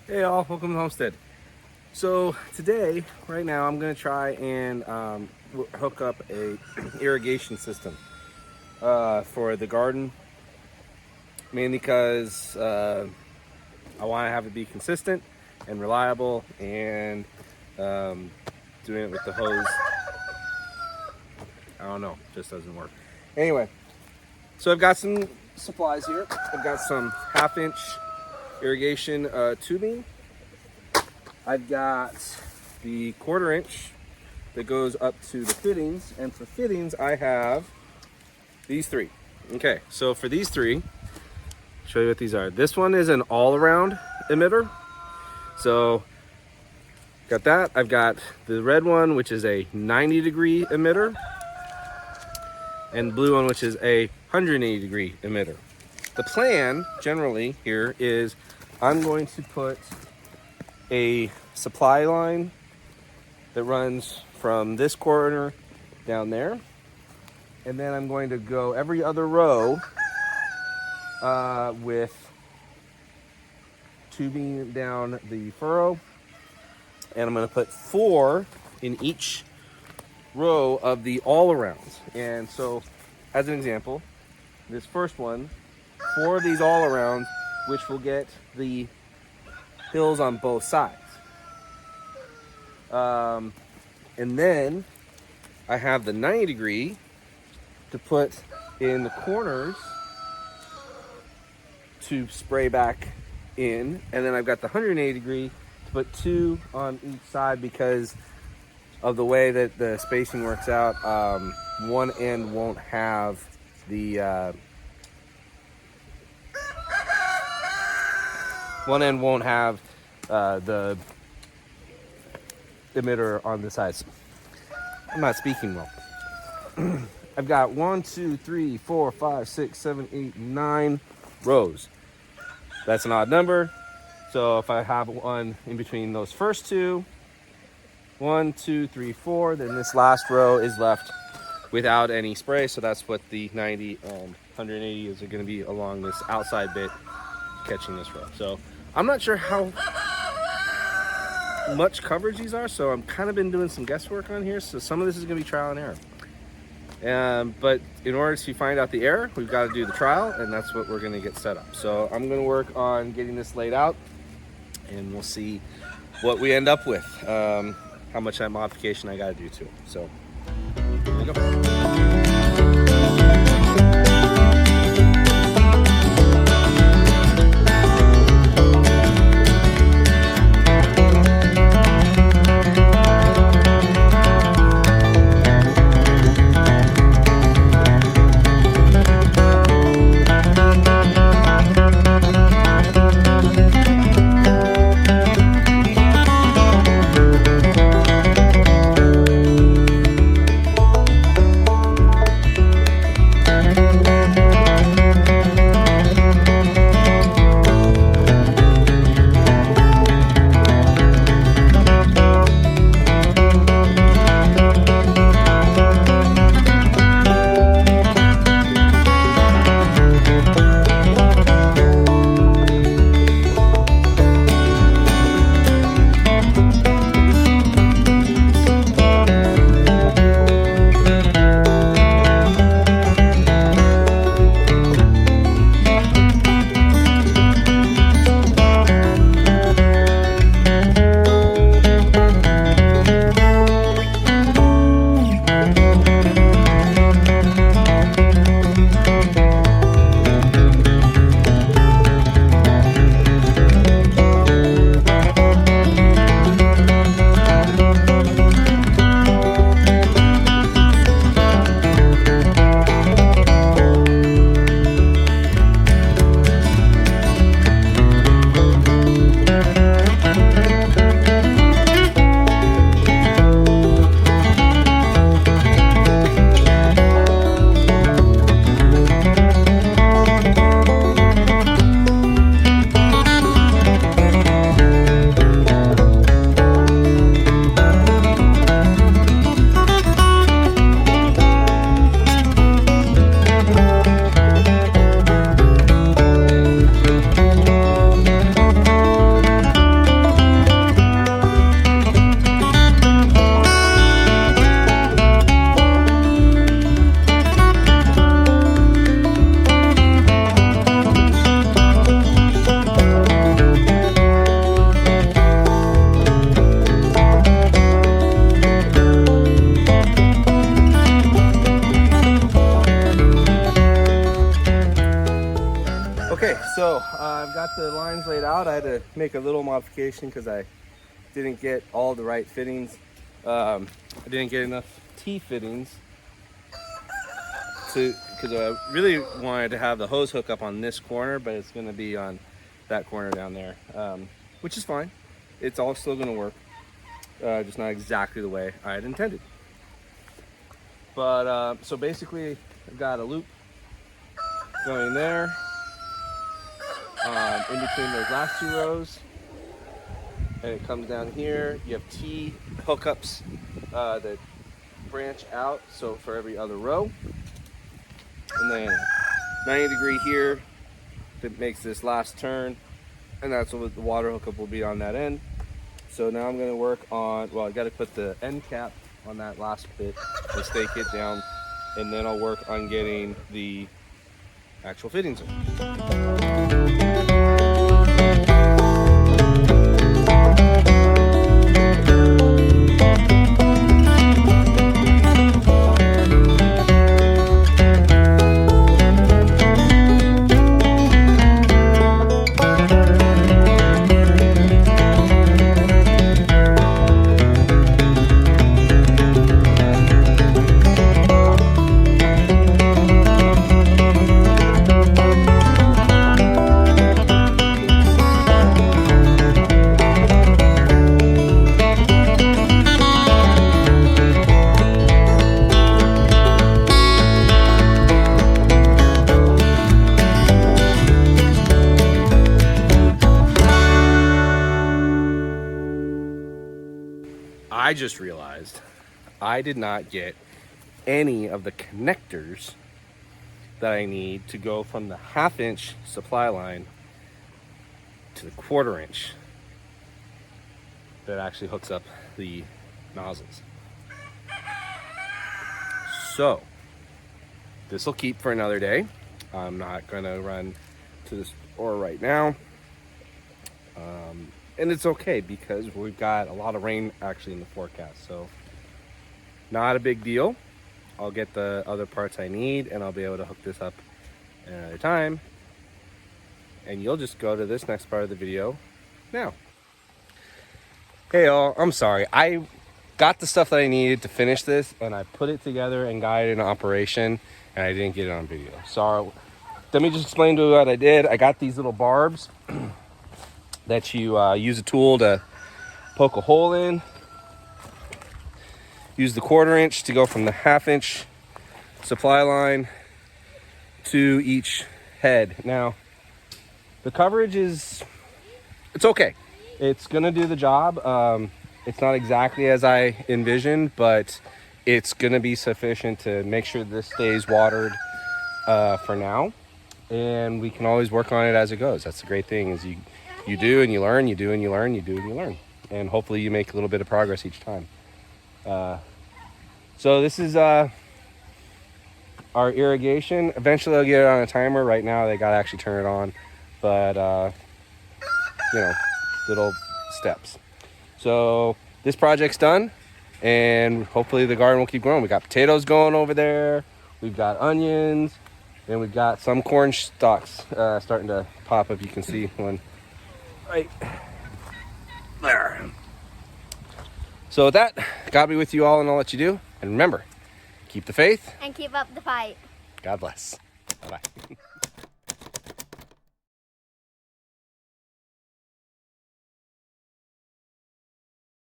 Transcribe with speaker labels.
Speaker 1: Hey all, welcome to Homestead. So today, right now, I'm going to try and hook up a irrigation system for the garden, mainly because I want to have it be consistent and reliable, and doing it with the hose, I don't know, just doesn't work. Anyway, so I've got some supplies here. I've got some 1/2-inch irrigation tubing. I've got the 1/4-inch that goes up to the fittings, and for fittings I have these three. Okay, so for these three, I'll show you what these are. This one is an all-around emitter, so got that. I've got the red one, which is a 90-degree emitter, and the blue one, which is a 180-degree emitter. The plan generally here is I'm going to put a supply line that runs from this corner down there, and then I'm going to go every other row with tubing down the furrow, and I'm going to put 4 in each row of the all-arounds. And so, as an example, this first one, 4 of these all-arounds, which will get the hills on both sides. And then I have the 90-degree to put in the corners to spray back in, and then I've got the 180-degree to put 2 on each side because of the way that the spacing works out. One end won't have the the emitter on the sides. I'm not speaking well. I've got 1, 2, 3, 4, 5, 6, 7, 8, 9 rows. That's an odd number. So if I have one in between those first 2, 1, 2, 3, 4, then this last row is left without any spray. So that's what the 90 and 180 is going to be along this outside bit catching this row. So I'm not sure how much coverage these are, so I'm kind of been doing some guesswork on here. So some of this is going to be trial and error. But in order to find out the error, we've got to do the trial, and that's what we're going to get set up. So I'm going to work on getting this laid out, and we'll see what we end up with, how much that modification I got to do to it. So here we go. So I've got the lines laid out. I had to make a little modification because I didn't get all the right fittings. I didn't get enough T-fittings because I really wanted to have the hose hook up on this corner, but it's going to be on that corner down there, which is fine. It's all still going to work, just not exactly the way I had intended. But so basically, I've got a loop going there, in between those last two rows, and it comes down here. You have T hookups that branch out, so for every other row, and then 90-degree here that makes this last turn, and that's what the water hookup will be on that end. So now I'm going to work on, well, I got to put the end cap on that last bit and stake it down, and then I'll work on getting the actual fittings in. I just realized I did not get any of the connectors that I need to go from the 1/2-inch supply line to the 1/4-inch that actually hooks up the nozzles. So this will keep for another day. I'm not gonna run to the store right now. And it's okay because we've got a lot of rain actually in the forecast, so not a big deal. I'll get the other parts I need and I'll be able to hook this up at another time, and you'll just go to this next part of the video now. Hey all, I'm sorry. I got the stuff that I needed to finish this and I put it together and got it in operation, and I didn't get it on video. Sorry. Let me just explain to you what I did. I got these little barbs that you use a tool to poke a hole in. Use the 1/4-inch to go from the 1/2-inch supply line to each head. Now, the coverage it's okay. It's gonna do the job. It's not exactly as I envisioned, but it's gonna be sufficient to make sure this stays watered for now. And we can always work on it as it goes. That's the great thing, is you do and you learn, you do and you learn, you do and you learn. And hopefully you make a little bit of progress each time. So this is our irrigation. Eventually I'll get it on a timer. Right now they gotta actually turn it on. But, you know, little steps. So this project's done, and hopefully the garden will keep growing. We got potatoes going over there. We've got onions, and we've got some corn stalks starting to pop up. You can see one right there. So with that, God be with you all and all that you do. And remember, keep the faith.
Speaker 2: And keep up the fight.
Speaker 1: God bless. Bye-bye.